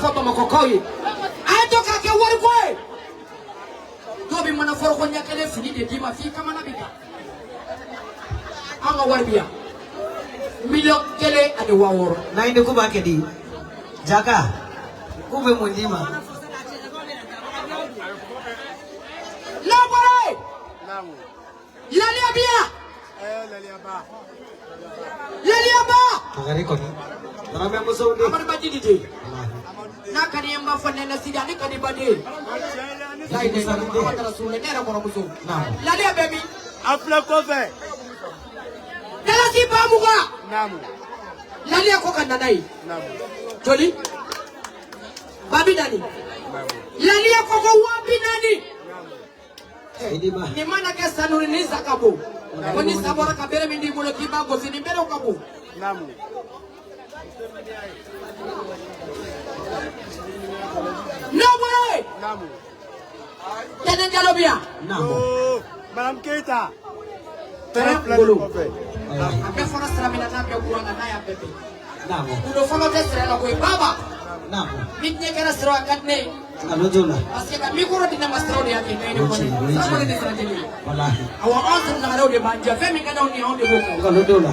foto makokoyi ayo kake warko to bi mana farko nya kale fini de dima fi kama na bika anga warbiya million kele ade waworo na inde ko ba kedi jaka ko be mondima la bare lalia biya lalia ba agari ko ni tarabe mo so de amar bajidi de na kadi yamba fonne na sida ni kadi bade lai de na Muhammad rasul ne ra ko muso lalia bebi afla ko fe dala si ba muga namu lalia ko kan nanai namu joli babi dani lalia ko ko wabi nani ni mana ke sanuri ni zakabo woni sabora kabere mindi mulo kiba go sini bero kabo namu no way namu tenen jalobia namu madame Keita tere plein bolo de fait abe fona stramina na be kuanga na ya bebe namu udo fona desre la ko baba namu mit ne kana sro akatne alo jola parce que mikoro dina mastro de yake ne ko ne sabone de srajeli wallahi awa onsen na rew de banja femi kana oni on de boko alo jola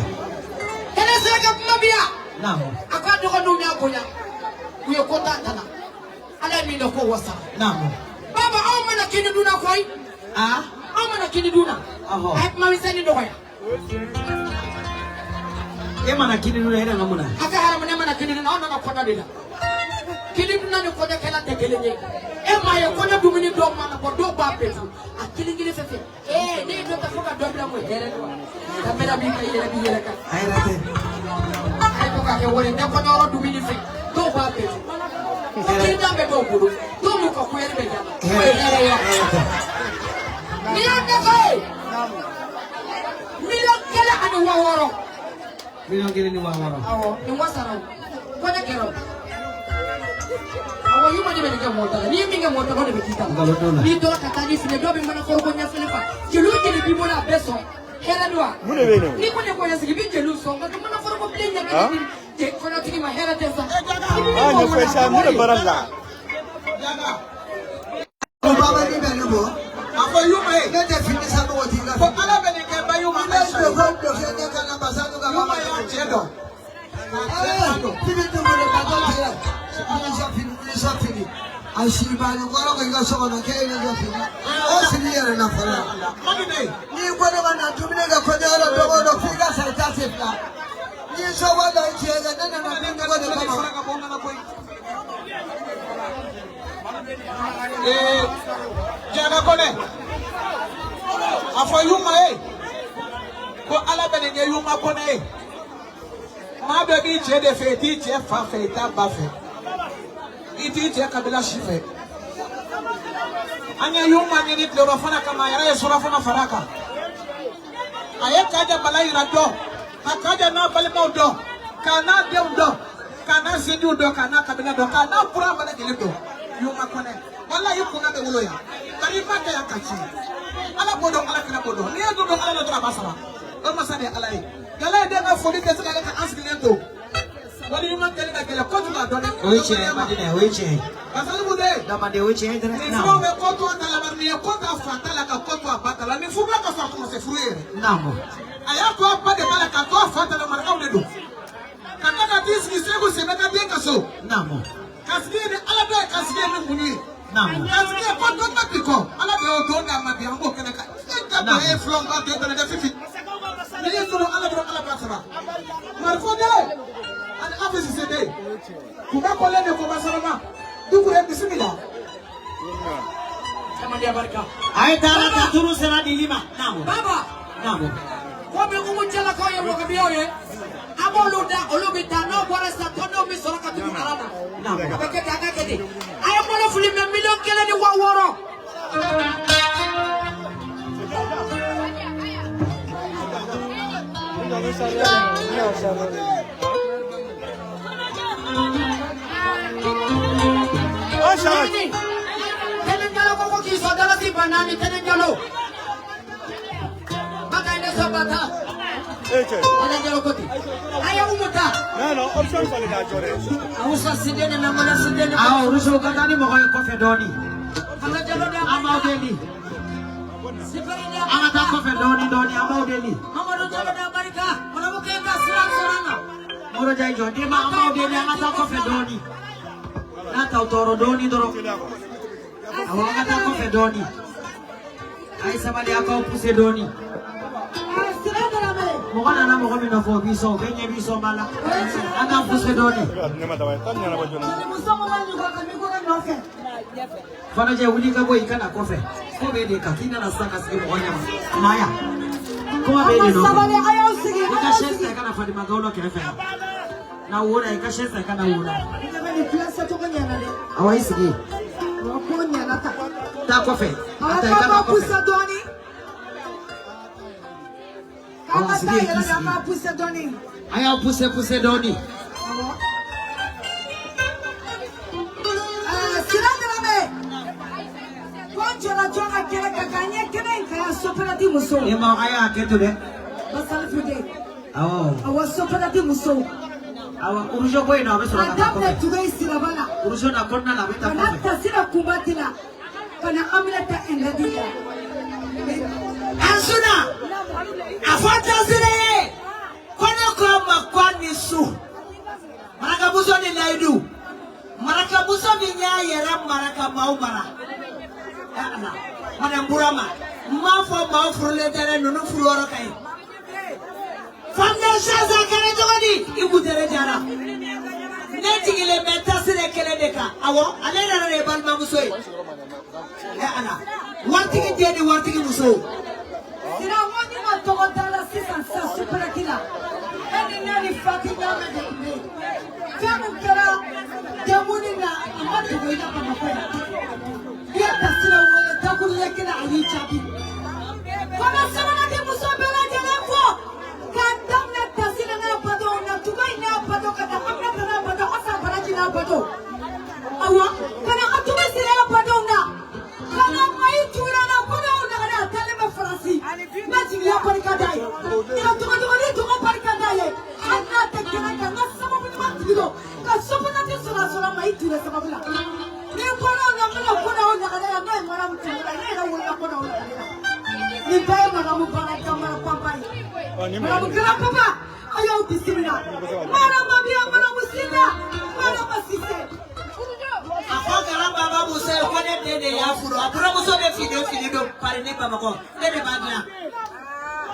tene sra ka mabia namu akado ko no mi akonya kuye ko tantana ala mi do ko wasa namu baba aw mana kini duna koy aw mana kini duna ay mami sani do koy e mana kini no hera ngamuna aka haram ne mana kini na ona ko da dila kini duna ni ko da kala te kele ni e ma ye ko da dumini do mana ko do ba pefu a kili ngili fefe ni do ta foka do bla mo here do da mera bi kay yere ka ay rate ay ko ka ke woni ne ko do dumini fe do ba pefu kini da be do bulu do mu ko ko yere be jama here ya ni ande koy million kala adu waworo million kini ni waworo awo ni wasara ko da kero awo yuma ni be ke mota ni mi nge mota no de kita ni do ka tani fine do be mana ko ko nya fele fa jelu ke bi bona beso hera doa ni ko ne ko ya sigi bi jelu so ga mana ko ko ble nya ke je ko na tigi ma hera te sa ne fe sha mu de baralla ko baba ni be no bo afo yuma e ne de fini sa no woti ga ko ala be ni ke ba yuma ai so ko do se ne ka na basado ga mama ya chedo tibi to mo de ba do tira ni sa fini ashibani kwaro ga so na ke ne ga fini o sini yere na fara ni ko ne bana tumine ga ko ne ro do figa sa ta se fla ni so wa da ke ga na na bin ga de kama jana kone afo yuma ko ala bene ne yuma kone ma be bi je de fe ti je fa fe ta ba fe iti je kabila shife anya yuma ni ploro fana kama ya sura fana faraka aye kaja balai rado akaja na balma do kana de do kana sidi do kana kabila do kana pura bana kele do yuma kone wala yukuna be wolo ya tarifa ka ya kachi ala bodo ala kana bodo ni do do ala do basara o masade ala yi gala de na fodi ke sala ka asgilento wali yuma kele ka kele ko tuma do ne oiche madine oiche basali bude da mande oiche ndra na ni be ko to ta la barni ko ta fatala ka ko to apatala ni fuga ka fa ko se fruire namo aya ko pa de bala ka to fatala mar awle do kaka ka diski sego se na ka bien ka so namo kasgene ala be kasgene muni namo kasgene ko to ta piko ala be o to na ma bi ambo kana ka ta be e flom ba de na fifi ni yeso ala do ala ba sara mar fo de an afisi se de kuba ko le de ko basarama duku e bismillah kama dia barka ay tara ta turu sera dilima namo baba namo ko be ko mo jala ko ye mo ko biyo ye aboluda olubita no bora sa tono mi sora ka tu arana namo be ke ta ka ke de ay mo lo fuli me million kele ni waworo tenen jalo ko ki so dala si banani tenen jalo baka ene so baka Ana jalo koti. Aya umuta. Non, option fallait la journée. Awusa sidene na mona sidene. Ah, uruso katani mo koy kofe doni. Ana jalo da Amaudeli. Sifarina. Amata kofe doni Amaudeli. Amado jalo da Amerika. Ona mo ke ka silang sorana. Moro jai jo di ma Amaudeli amata kofe doni. Nata utoro doni doro. Awangata kofe doni. Ai samali aka opuse doni. Mokana na mokomi na fo biso benye biso mala. Aka opuse doni. Fana je wuli ka boy kana kofe. Ko be de kakina na saka sigi monya. Maya. Ko be de no. Ka shesa kana fadi magaulo kerefe. Na wona ka shesa kana wona. Awai sigi. Ta kofe. Ata kana kofe. Aya puse doni. Ema aya ketu de. Awa soprati muso. Awa urujo boy na besura na kofe. Urujo na konna na beta kofe. Ansuna. Afata zile. Kono kwa makwani su. Maraka buso ni laidu. Maraka buso ni nyayera maraka maumara. Mana mburama. Mafo letere nunu fluoro kai. Famne shaza kare jogoni. Ibu tere jara. Neti ile meta sile kele deka. Awo. Alena na rebal mamusoi. Wartiki tieni wartiki muso. Sira wani matogotala sisansa superakila. Eni nani fakinya mede. Jamu kera jamuni na amati goida kama kwenda. Dia tasira wale takulu yake na alichabi. Kama sana ke muso bela jelefo. Kandam na tasira na pado na tukai na pado kata amna na pado asa baraji na pado. Awa kana atume sira pado na. Kana mai tura na pado na kana tele me fransi. Mati ya parikadai. Ina tuka parikadai. Anna tekena kana sama bin matido. Ka sopo na tisura mai tura sama bila. Ni kono na mala kono na kana na mara mtira. Ni na wala kono na. Ni bai mara mu para kamera papai. Mara mu kala papa. Ayo bisimila. Mara mabia mara musina. Mara masise. Akogara baba musa ko ne dede ya furo. Abura muso be fido pare ne baba ko. Dede bagna.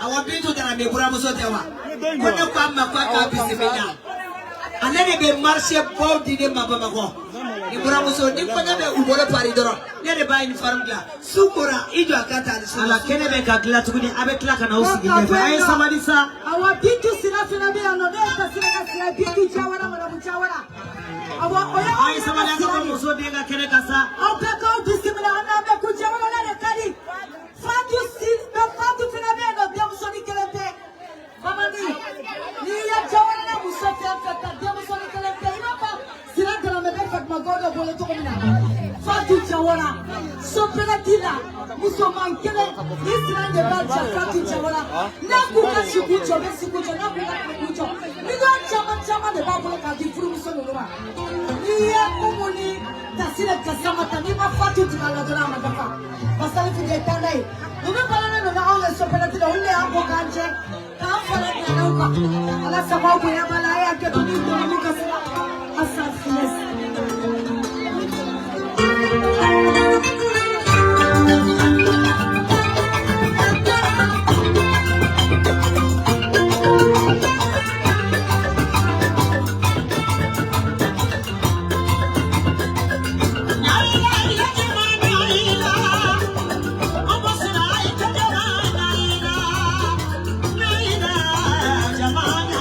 Awa bintu dara me bura muso tewa. Ko ne kwa ma kwa ka bisimila. Anene be marché bodi de mababa ko. Ni bura muso ni ko be ubore pare doro. Ne de ba uniform gla. Sukura ijo akata ala kene be gagla tukuni abetla kana usigi ne. Ay samadisa. Awa bintu sinafina be anode ta sinaka bintu chawara mara muchawara. Ay samala ko muso de ga kene kasa. Apa ko bisimila ana be kuchawara na kali. Fatu sin be fatu fina be no de muso ni kelete. Mamadi. Ni ya chawara na muso te afata de muso ni kelete. Inapa sinaka na me be fat magodo bole to komina. Fatu chawara. Soperatina. Muso mankele. Ni sinande ba fatu chawara. Na kuka sikucho be sikucho na kuka sikucho. Ni do chama de ba bole ka di furu muso no ba. Iya kumuni tasira kasama tanima fatu tukala dola madafa basali fide tandai nube balana no na ole soperatina ulle hapo kanje kafala na uka ala sababu ya malaya ke tuniko mukasira asafines Jamana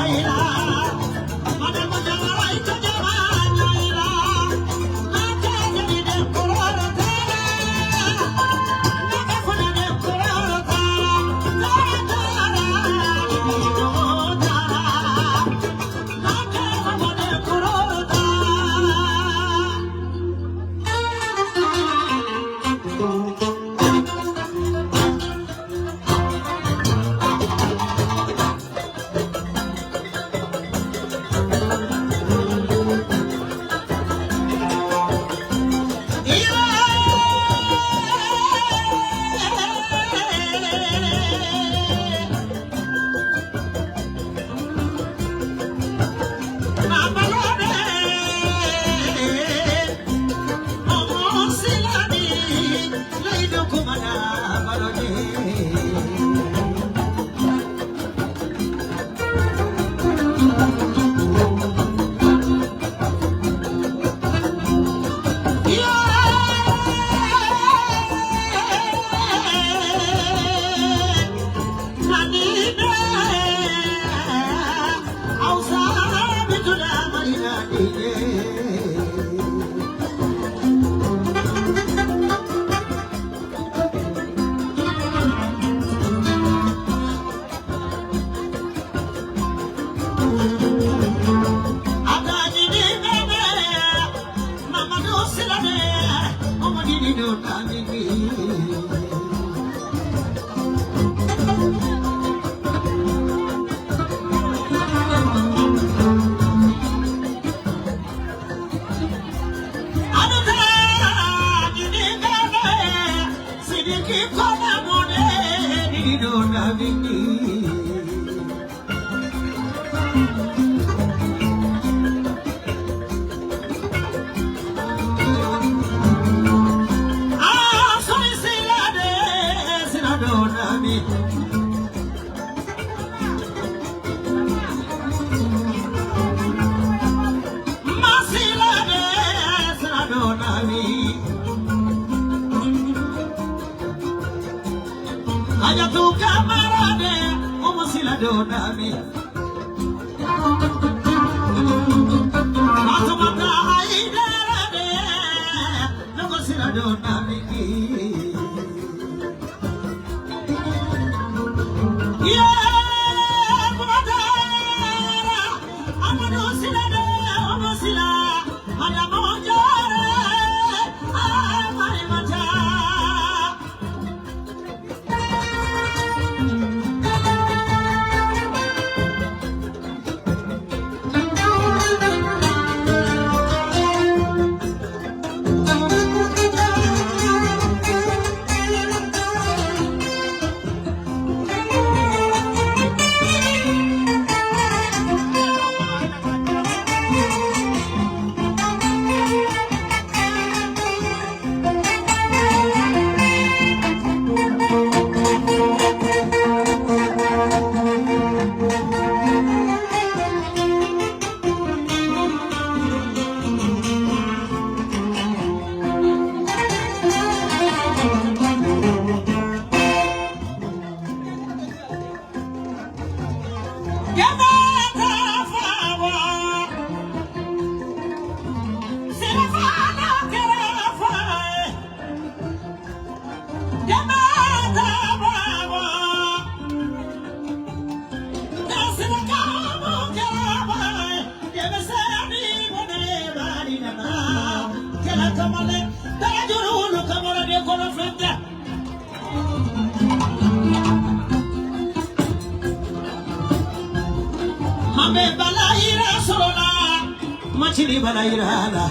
Machini balaira la,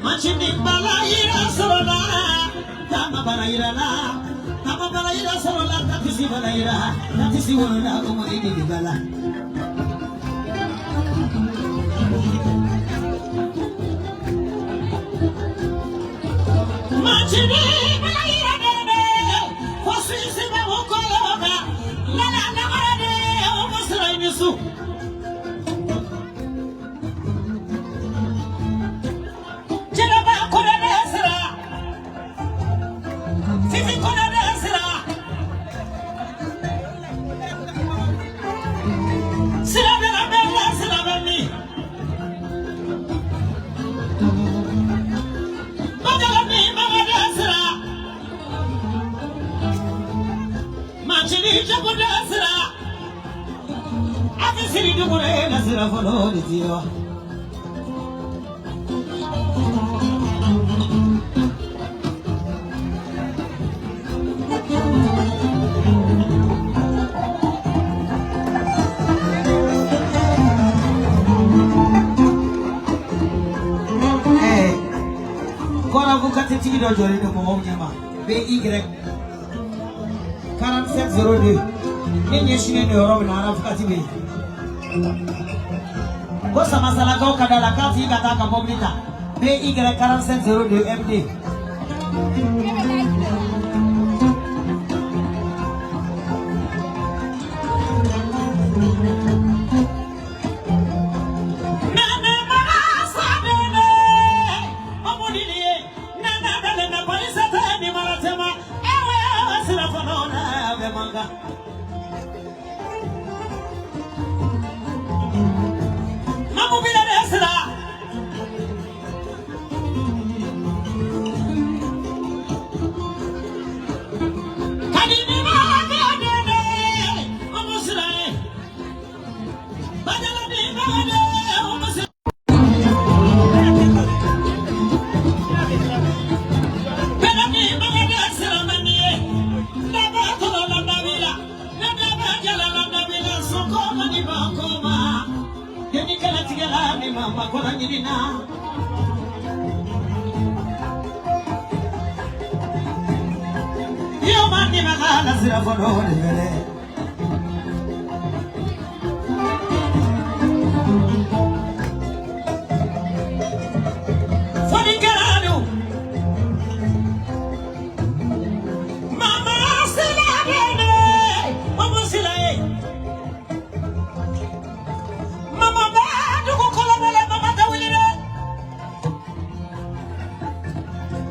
machini balaira sorola, tama balaira la, tama balaira sorola, tatisi balaira, tatisi wala como ini digala. Machini balaira de, fosi me vokologa, la marade, o mosra inisu. BY 4702 Ninyi shine ni Europe na Afrika TV. Kosa masala kwa kadala kati kataka mobilita BY 4702 MD. Yo mani magala zira fonore vele. Foni garano. Mama sila bene. Mama sila e. Mama ba duko kola vele mama tawilile.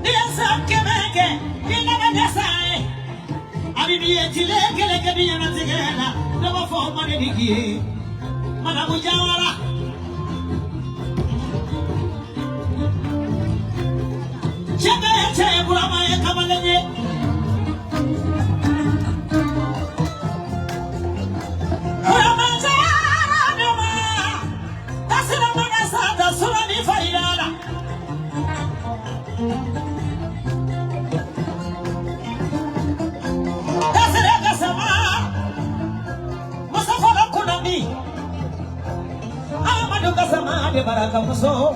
Niasa kemeke. Nina nesa e. Bibi etile kele kebiya na tegela na bafo mane digi mana mujawara chebe chebe burama e kamalene burama jara doma tasira mana sada sulani failala Sama de baraka muso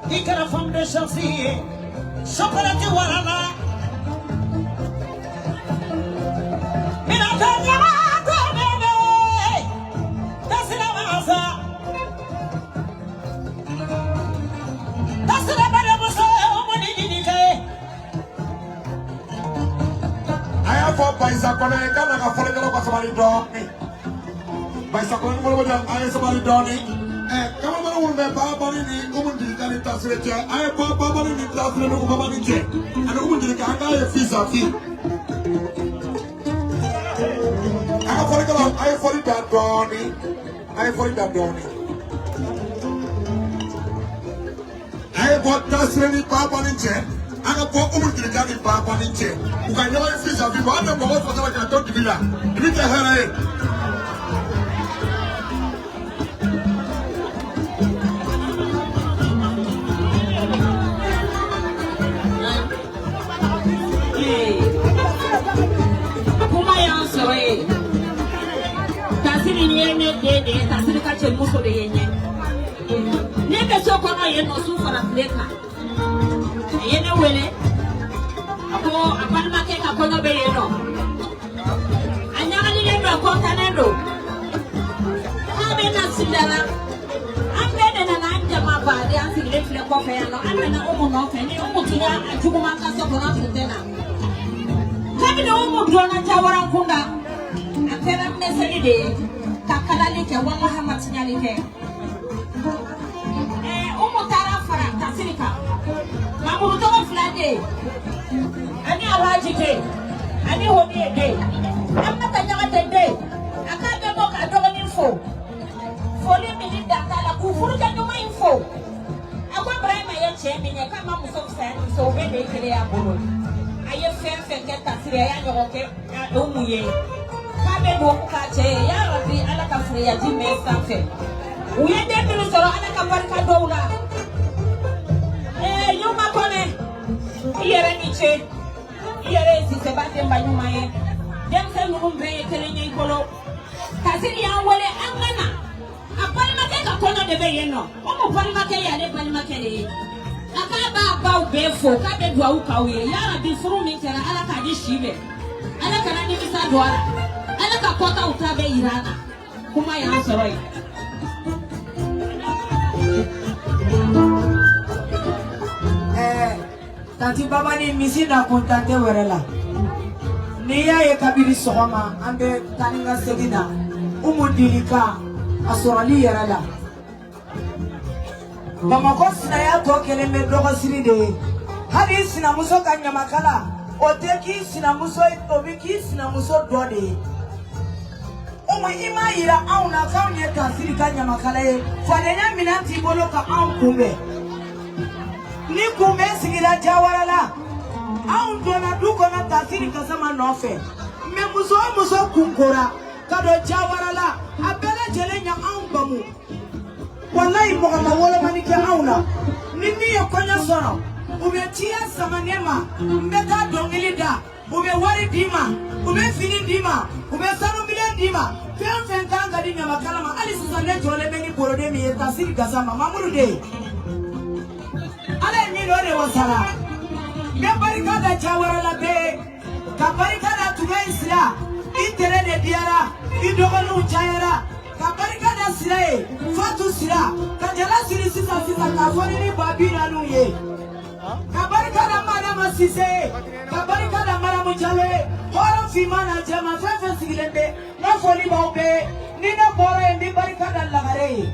ikara foundation si chocolate warala mina tanya ko bebe tasira masa tasira bare muso omoni didike aya fo paisa kono e kana ka fole ko sabali do paisa kono mo bodan aya sabali do ni kama mana wulbe baba ni umundi kali tasire che ay baba ni tasire no baba ni che ana umundi ka anga ye fisa fi aka fori kala ay fori da doni ay fori da doni ay bo tasire ni baba ni che aka bo umundi ka ni baba ni che ukanya ye fisa fi ba na bo fo sa ka to dibila dibita harae tasiri ka che muso de yenye ne be so kono ye no su fara fleka ye ne wele ako apalma ke ka kono be ye no anyanga ni ndo ko tanendo ha be na sindala ambe de na anja maba de ansile fle ko fe no ambe na omo no fe ni omo tinya ajugo maka so kono tena kabi no omo drona jawara kunda akera mneseni de takalali ke wallahi matinyali ke umutara fara tasirika mamuru to flade ani alaji ke ani hodi de amma tanyama tende akabe mo ka dogo info foli mini data ku furu ka no info akwa brahima ye che minye kama muso sen so be de kele ya bolo aye fen fen ke tasire ya nyoke umuye kabe bo ka che ya rabbi ala ka friya ji me sanfe uye de bilu soro ala ka barka doula yuma kone yere ni che yere si se bate mbanyuma ye dem se numbe kele nyi kolo kasiri ya wole angana apali make ka kono de be yeno o mo pali make ya de pali make de akaba ba ubefo ka be dua ukawe ya rabbi furu mi kera ala ka di shibe ala kana ni bisa doara ala ka kota utabe irana kuma ya soroi tanti baba ni misi na kontante werela ni ya ye kabiri sogoma ambe taninga segina umudilika asorali yarala mama ko sina ya to kele me dogo siride hadi sina muso kanya makala oteki sina muso itobiki sina muso dode umu ima ira au na kaunye tasiri kanya makala ye fadenya minanti bolo ka au kumbe ni kumbe sigira jawarala au dona duko na tasiri kasama nofe me muso kunkora kado jawarala abele jelenya au bamu wallahi mogama wala manike auna nini yokonya sono ube tia samanema mbeta dongili da ube wari dima ube fini dima ube sanu milion dima fen kanga dinya makalama ali suzane jole beni borode mi tasiri kasama mamuru de wasara. Me barikada chawara la be. Ka barikada tuga isra. Itere de diara. Idogonu chayara. Ka barikada sirae. Fatu sira. Ka jala siri sisa ka foni ni babina nuye. Ka barikada madama sise. Ka barikada madama jawe. Horo fimana jama fefe sigilende. Na foli baube. Nina bora ndi barikada lagare.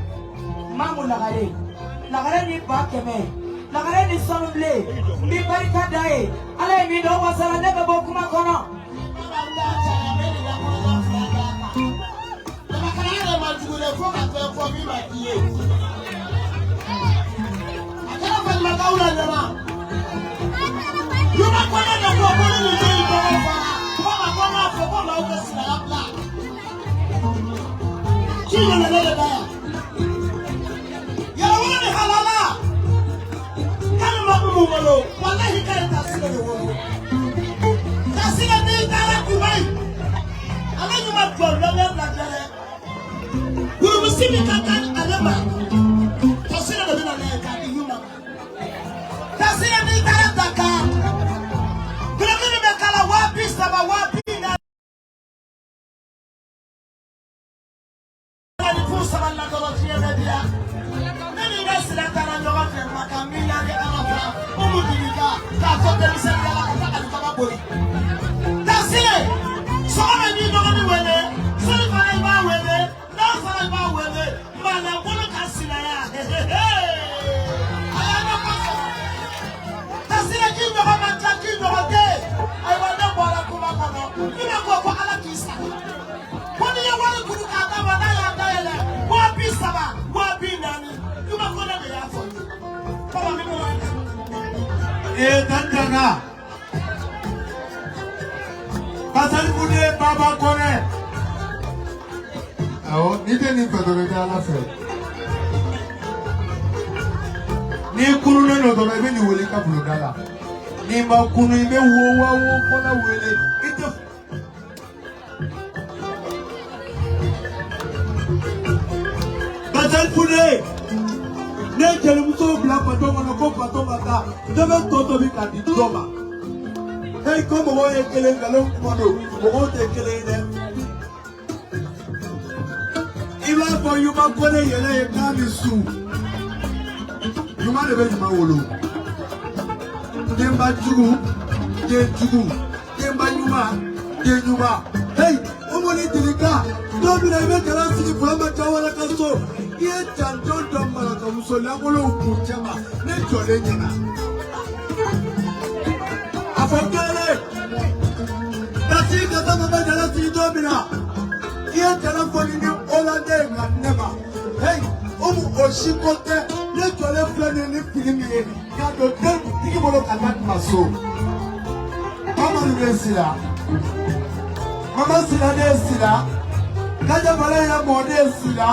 Mamu lagare. Lagare ni bakeme. Lagare ni sonble. Ndi barikada e. Ale mi do wasara nebe bokuma kono. Tantanga Pasal Bude Baba Kone Awo, nite ni pedorete ala fe Ni kuru ne no dolo ibe ni wele ka bulodala Ni ma kunu ibe wo kona wele Ite Pasal Bude Ne jeli muso bila patoma na ko patoma ta debe toto bi ka di doma hey ko mo ye kele ngalo kodo mo te kele ne iwa for you ma ko ne yele ye ka mi su you ma de be ma wolo demba jugu demba nyuma hey o mo ni dilika do bi na be kala sigi fulama tawala kaso ye chanton do mara ka musola bolo kuchama ne jole nyana afakale tasi ka tama ba jala si do bina ye jala foni ni olande nganema hey omu oshikote ne jole flane ni filimi ka do dem tiki bolo kanak maso mama lubesila mama sila de sila kaja bala ya mode sila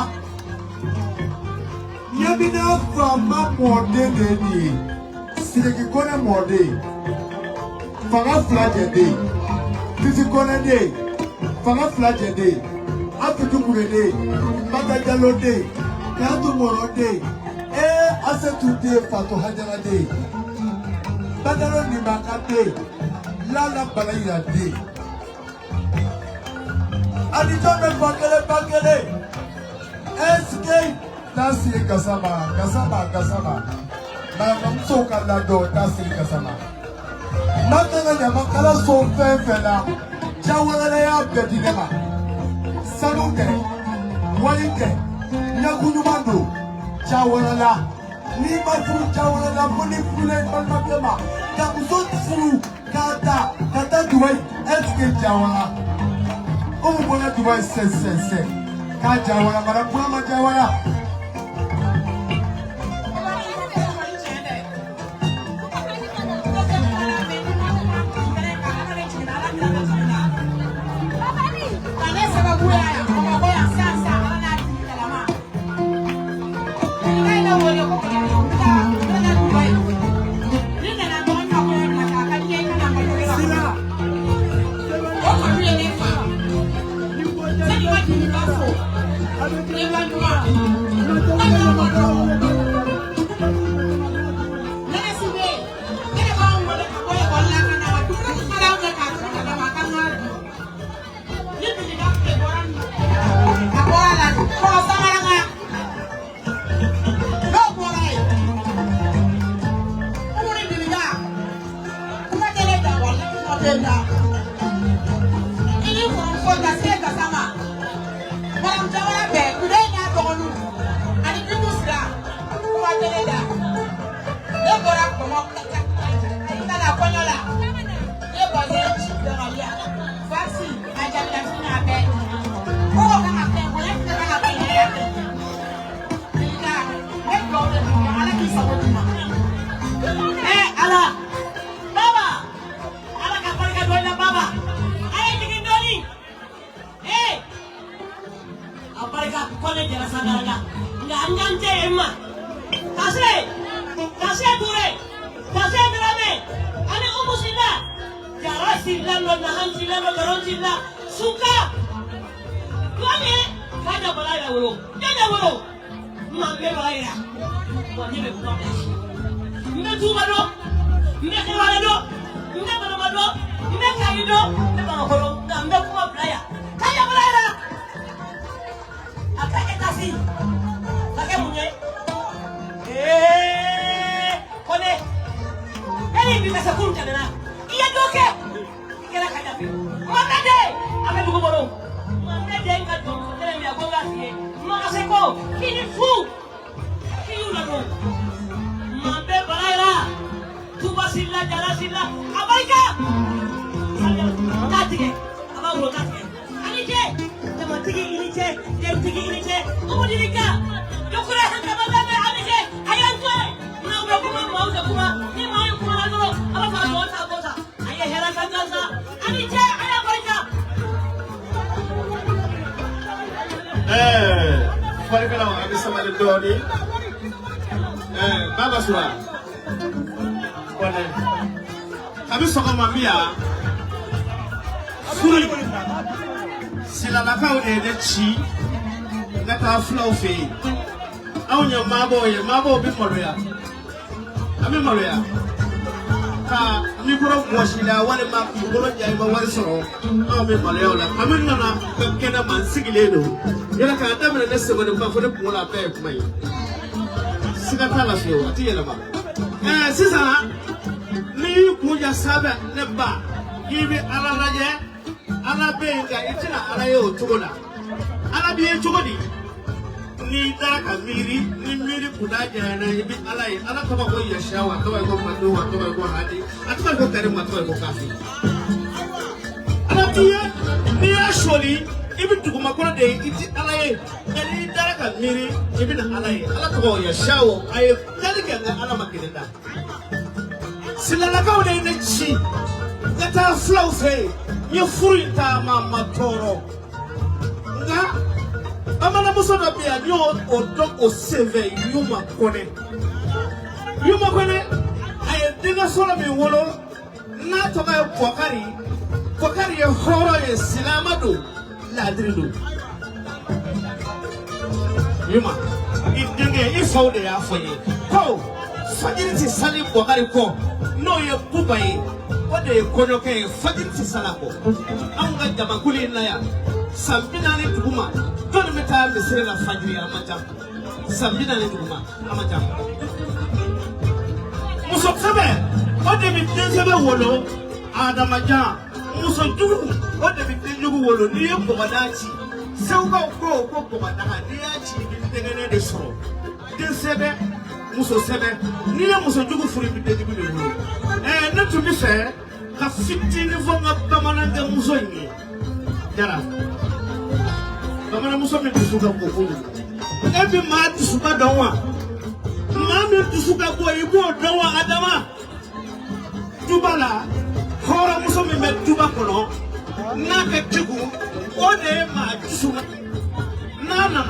Yabina fama morde deni, sireki kone morde, fanga flaje de, tisi kone de, fanga flaje de, afitu kure de, bata jalo de, katu moro de, asetu de fato hajara de, badalo ni baka de, lala balayira de, aditome bakele, eske. Tasi kasama. Mamso kalado tasi kasama. Matana nyama kala so fefela. Jawala ya bedinema. Salute. Walite. Nakunyumando. Jawala. Ni mafuru jawala moni fule malmakema. Kamuso furu kata duwai eske jawala. Omu bona duwai se. Ka jawala mara kuma jawala. Sila. tenda. Ini for the sake of sama. Malam jawara be, today na tonu. Ani people sra. Wa tenda. Le bora komo kaka. Ina na konyola. Le boze de ralia. Fasi ajalla fina be. O kaka be, o le kaka be ya. Ina, e problem ala ki sabotuma. Ala. Baba. Ala kapal ka doina baba. Ay tingin doni. Apareka kole jara sadaraga. Ngan emma. Kase dure. Kase drame. Ane umusila. Jara sila no nahan sila no garon sila. Suka. Tuane kaja balaya wuro. Kaja wuro. Mambe balaya. Wani be buka. Nde tubado. Nde kewado. Nde balado. Nde kaido. Nde balahoro. Nde kuma balaya. Kaja balaya. Akake kasi. Kake munye. Kone. Eli bisa sekuru kadana. Iya doke. Kira kaja pi. Mamade. Ame dugo boro. Mamade ngado. Tele mi agonga sie. Makaseko. Kini fu. Kiyu lado. Mambe balaya. Tuba silla jara silla. Abaika. Tatige. Abawo tatige. Anije. Tamatigi inije. Tigi inije. Umudilika. Dokura hanga bazame anije. Ayantwe. Na kuma mauza kuma. Ni mayu kuma lado. Aba fa bota bota. Aye hera kangaza. Anije ayabaika. Farikala abi sama de doni. Baba Sura. Kone. Abi soko mambia. Suri. Sila na kawo de chi. Na ta flow fe. Awnya mabo bi moloya. Ami moloya. Ka mi boro washila wale ma mi boro jay ba wari soro. Ami moloya la. Ami nana kena man sigile do. Yala ka damana ne sebo de ba fo de pola pe kuma yi. Siga tala fe o ati yela ba. Sisa ni kuja saba ne ba. Ibi ala raje ala be ga itina ala yo tugola. Ala bi tugodi. Ni dara ka miri kuda jana ibi ala yi ala kama ko yashawa kawai ko madu wa kawai ko hadi atuma ko kare ma kawai ko kafi ala tiye ni asholi ibi tuguma ko de iti ala yi ni dara ka miri ibi na ala yi ala ko yashawa ay kali ka ala makinda silala ka de ne chi kata flow fe ye fruita ma toro nga amana muso na bia nyo odo o save yuma kone ay dinga solo mi wolo na to ka kokari ye horo ye silamadu ladridu yuma idenge ifaude ya foye ko fajiri sali kokari ko no ye bubai ode kono ke fajiri salako anga jamakuli na ya sambina ni tuguma don meta misire la fajiri amaja sambina ni tuguma amaja muso sabe ode mi tenzebe wolo adamaja muso dugu ode mi tenjugu wolo ni ko badachi sewga ko badaha ni achi bi tegene de soro tenzebe muso sebe ni muso dugu furi bi tenjugu de wolo na tumi fe ka fitini vonga bamana de muso ni jara bamana muso mi tusuka kokulu ebi ma tusuka dawa ma mi tusuka ko ibo dawa adama tubala hora muso mi me tuba kono na ke tigu ode ma tusuka na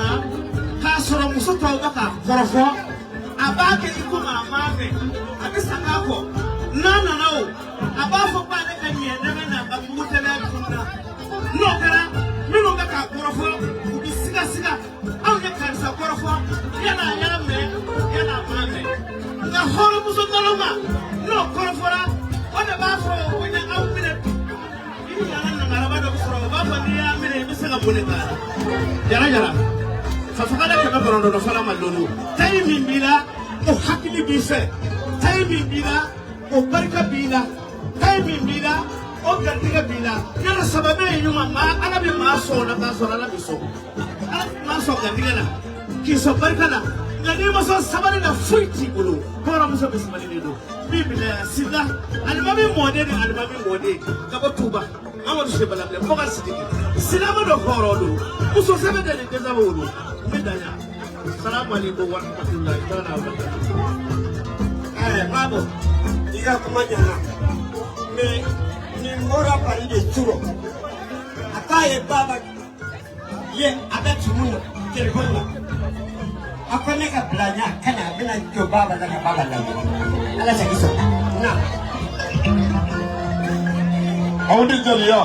ka soro muso to baka korofo abake iku ma mame abisaka ko na o abafo pa ne ka nye na ba mutele kunna no kara mino ka korofo ubi siga au ne kansa korofo yana mame na horo muso naloma no korofora ona bafo wona au mine ini yana na maraba do soro bafo ni ya mine bisanga boneka jara fafakala ka barondo do fala malolo tay min bila o hakili bi fe tay min bila o barka bila tay min bila Oga tiga bila. Yana sababe nyuma ma anabi maso na kaso na biso. Maso ga tiga na. Kiso barkana. Ngani maso sabani na fuiti bulu. Kora muso bismani nido. Biblia sida. Almami modeli almami modeli. Kabo tuba. Amadu shebala bla. Foga sidiki. Sinama do koro do. Muso sebe de keza bulu. Midanya. Assalamu alaikum wa rahmatullahi wa barakatuh. Babo. Diga kumanya na. Me ni mora pari de churo. Akaye baba. Ye adatumuno. Telefona. Akone ka blanya kana bina jo baba daga baba lawo. Ala sakiso. Na. Awundi jaliya.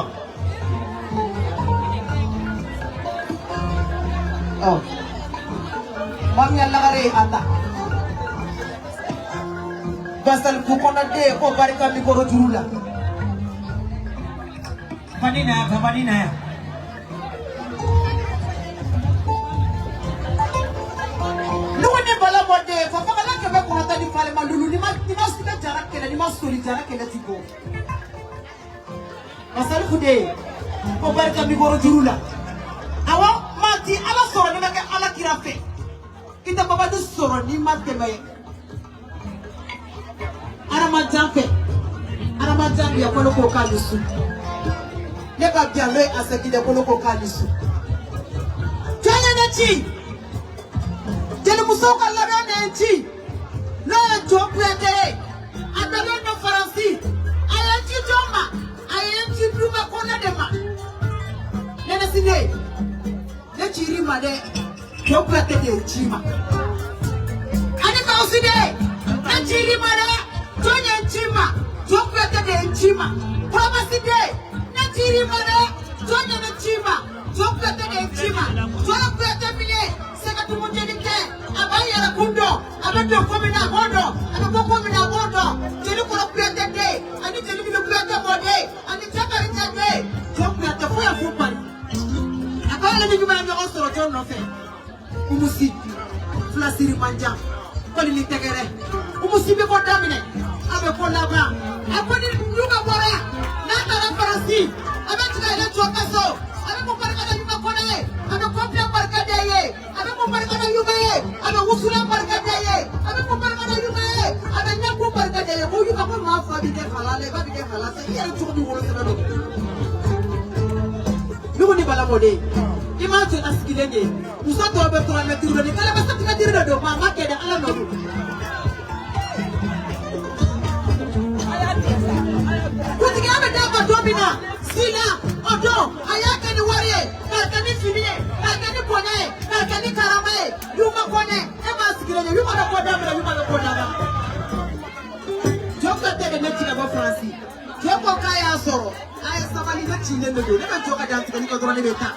Oh. Mami Allah kare ata. Basal kukona de ko barika mi ko jurula. Panina. Nuwani bala mode fa fa kala ke be ko ta di fale malulu ni ma sita jara kele ni ma sori jara kele tipo. Basal kude ko barika mi ko jurula. Awa mati ala soro ni ke ala kirafe. Kita baba du soro ni ma teme. Aramajan ya kono ko kalusu. Ne ka bialo aseki de kono ko kalusu. Tanya na chi. Jele musoka la na chi. No job wete. Adalo no faransi. Ayanti joma. Ayanti duba kona dema. Nene sine. Ne chiri made. Job wete de chima. Ani ka uside. Ne chiri made. Tonya chima. Jokwete de chima. Promise day. Natiri mara. Tonya na chima. Jokwete de chima. Jokwete mile. Seka tumunjenike. Abaya la kundo. Abeto komina bondo. Abeto komina bondo. Jeli kura kwete de. Ani jeli kura kwete mode. Ani chaka richa de. Jokwete fuya fupani. Akawale ni nyuma ya osoro jono fe. Umusi. Flasiri manja. Koli ni tegere. Umusi beko damine. Abe ko laba akoni luka bora na tara farasi abe tuka ile choka so abe ko barka da yuka kona ye abe ko pia barka da ye abe ko barka da yuka ye abe usula barka da ye abe ko barka da yuka ye abe nya ko barka da ye ko yuka ko ma fa bi de halale ba bi de halase ye to bi wolo sebe do lugo ni bala mode imagine askilenge usato abe to na tiro ni kala ba sa tiro do ma ma ke da ala no Kuti abe daba domina sila odo ayake ni warie kakani finie kakani pone kakani karamae yuma kone ema sikirene yuma na kodamira yuma na kodama joka tege neti na ba fransi keko kaya soro aya sabali na chile ndo ne ba joka danti ni ko drone beta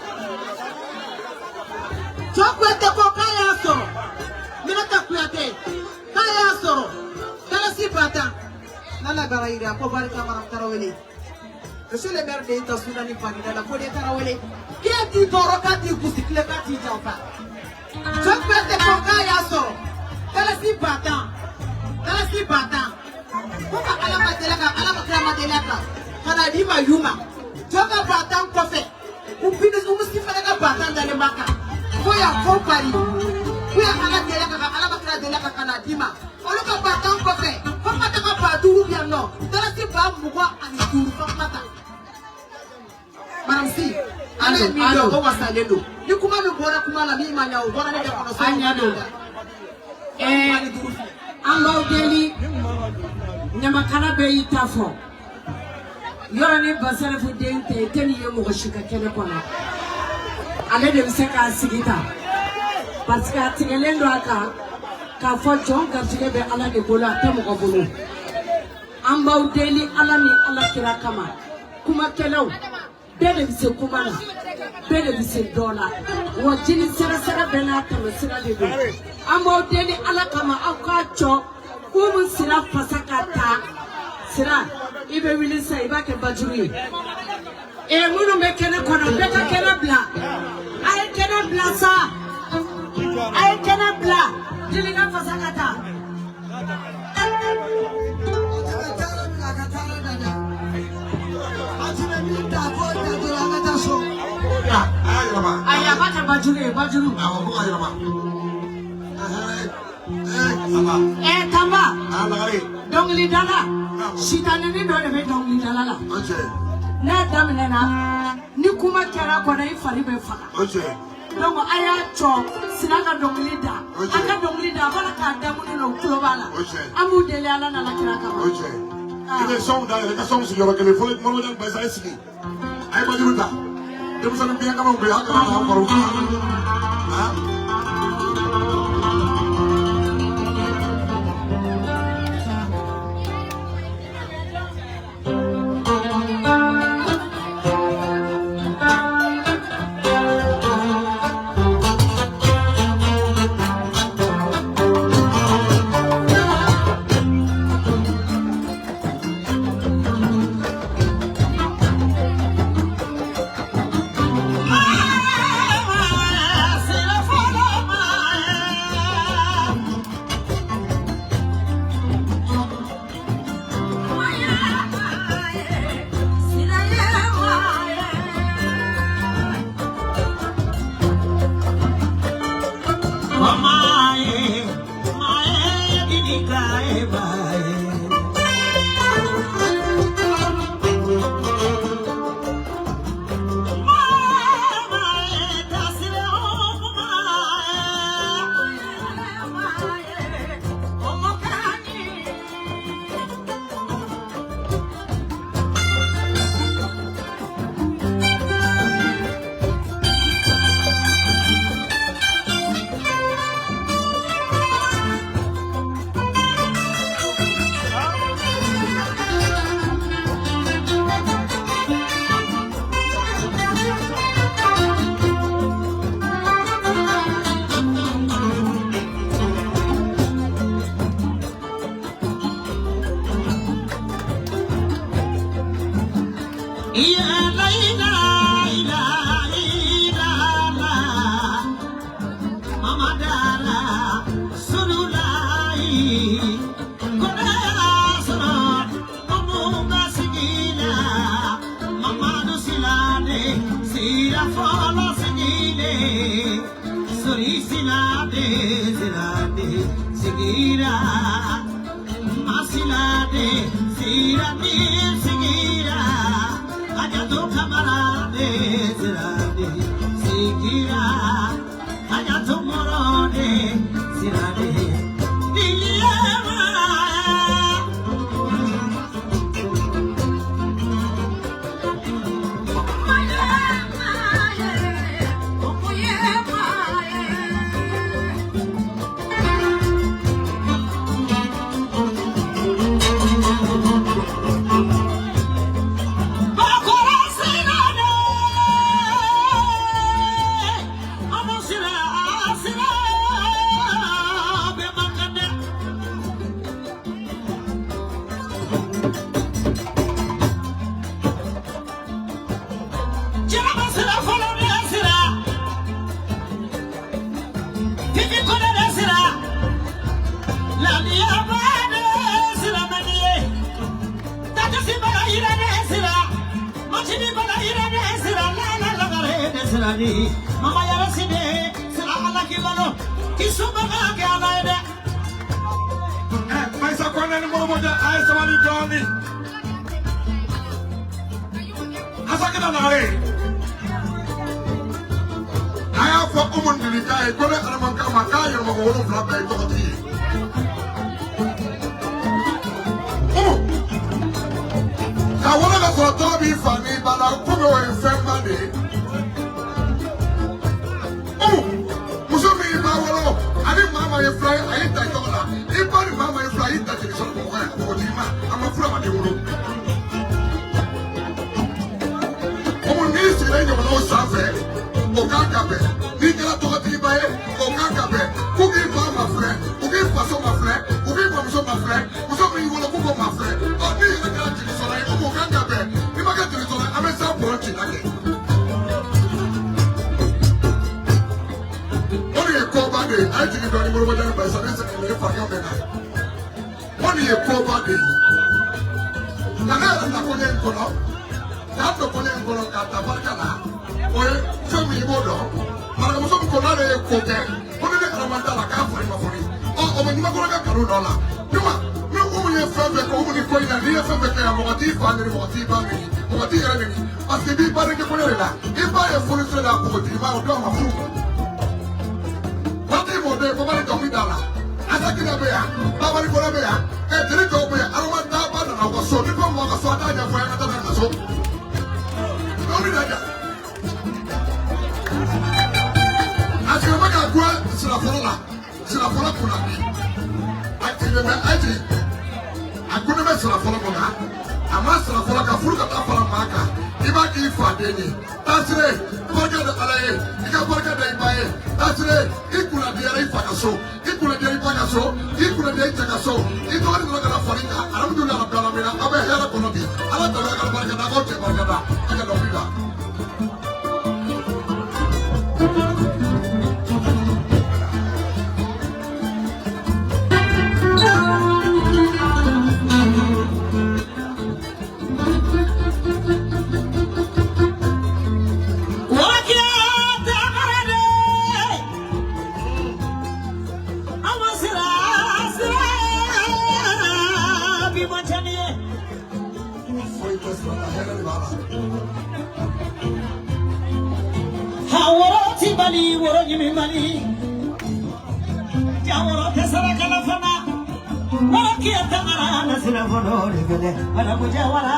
joka teko kaya soro mina takuyate kaya soro kala sipata Nala Garaira, Pobarika Maram Tarawele. Monsieur le maire de Tassoudani Panida, la Pode Tarawele, qui a dit Torokati Kusiklekati Jamba. Je peux te conquer Yasso. Kalasi Batan. Pourquoi Alamadelaka, Kanadima Yuma, Joka Batan Kofe, ou Pinis Umusifa Batan dans le Maka. Voya Kompari, Voya Alamadelaka de la Kanadima. Oluka Batan Kofe. Papa Badu no. Dalasi ba mugwa ani duru papa. Maramsi. Ale mi do ko wasalelo. Ni kuma mi bora kuma la mi manya o bora ne de kono so. Anya do. Amba deli nyama kana be itafo. Yora ni basale fu dente teni yemo ko shika kene kono. Ale de mseka sigita. Parce que atingelendo aka ka fo jon gartige be ala de bola temo ko bolo. Amba deli ala ni ala kira kama. Kuma kelaw. Bele bise kumana. Bele bise dola. Wajini sera bena kama sera de do. Amba deli ala kama akacho. Umu sira fasakata. Sira ibe wilisa ibake bajuri. Munu mekene kono beka kena bla. Ay kena bla sa. Ay kena bla. Jiliga fasakata. bajuru. Awo ko ayira ma. Tamba. Alagari. Dongli dala. Sitani ni do de be dongli dala la. Oje. Na damnena ni kuma kera ko dai fari be faga. Oje. Donc aya cho sinaga dongli da. Aka dongli da bala ka damu no globala. Amu dele ala na la kira ka. Oje. Ile song da ile ka song si yoro kele fole mo dan ba sa esi. Ay ba diruta. Dem sa mbiya ka mo be ha ka na ko ru. Ha? Mama yara side sira ala kibalo isuba ga ala ede Maisa kwana ni mo mo da ay sa wali doni. Asa kita na re. Aya fo umun dilika e ko le ala man ka ma ka yo mo wolo fla ba to ti. Ka wona la ko to bi fa ni ba la ko mo e fe ma de. Mama you fly, I hit that dollar. If mama you fly, hit that is on the way. I'm a flower. Omo ni si lenye wana osafe, okakabe. Ni kala toka tibaye, okakabe. Kuki pa ma frère, kuki pa so ma frère, kuki pa so ma frère. Muso mi wala kuko ma frère. Oh ni na kala tiri sola, omo kakabe. Ni ma kala tiri sola, ame sa ponchi lake. I think you're going to go down by some reason for your man. Only a poor body. Nana, the Korean Kono, not the Korean Kono, Katabarkana, or Femi Modo, Mara muso ko na le ko ke. Ko ne ala manda la ka fori ma fori. O me ma ko ka karu no la. Duma, me ko mu ye febe ko mu ni ko ina ni febe ke ya mo ti fa ni mo ti ba ni. Mo ti yere ni. Parce que bi ba ke ko le la. E ba ye fori se la ko ti ba o do ma fu. Wa ti mo de ko ba ni do mi dala. Asa ki na be ya. Ba ba ni ko na be ya. E diri ko be ya. Ala ma da ba na ko so ni ko mo ka so da ja fo ya ka ta ka so. Don't do that. As you make a good Sirafola Punabi. I tell you, I couldn't mess Sirafola. I must Sirafola Kafuka Tapalamaka. Iba Ifa Deni. That's it. Forget the Alaye. You can forget the Ibae. That's it. Ikuna de Pagaso. Ikuna de Pagaso. Ikuna de Tagaso. It was not a Farika. I don't do that. I'm a hell of a Konobi. I don't know what I'm going to do. I don't know that. Mani, Jamoro Tesara Calafana, Marakia Tamara, Sinavono, Madamujawara.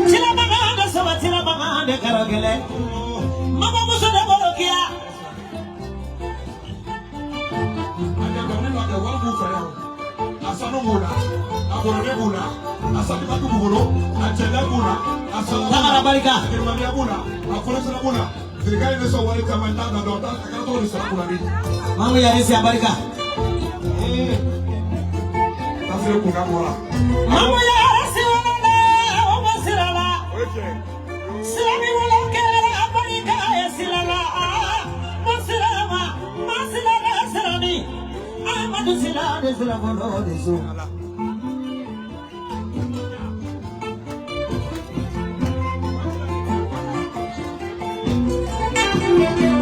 Tilamana, Savatila, de Caragele, Mama Musa Morokia. Tangan Barika. Mau ya Risi Barika. Mau ya Risi Omasirala. Sami wala kera Barika ya silala. Masirama, Masirala Sirani. Amadu Silade Silavono Desu. Thank you.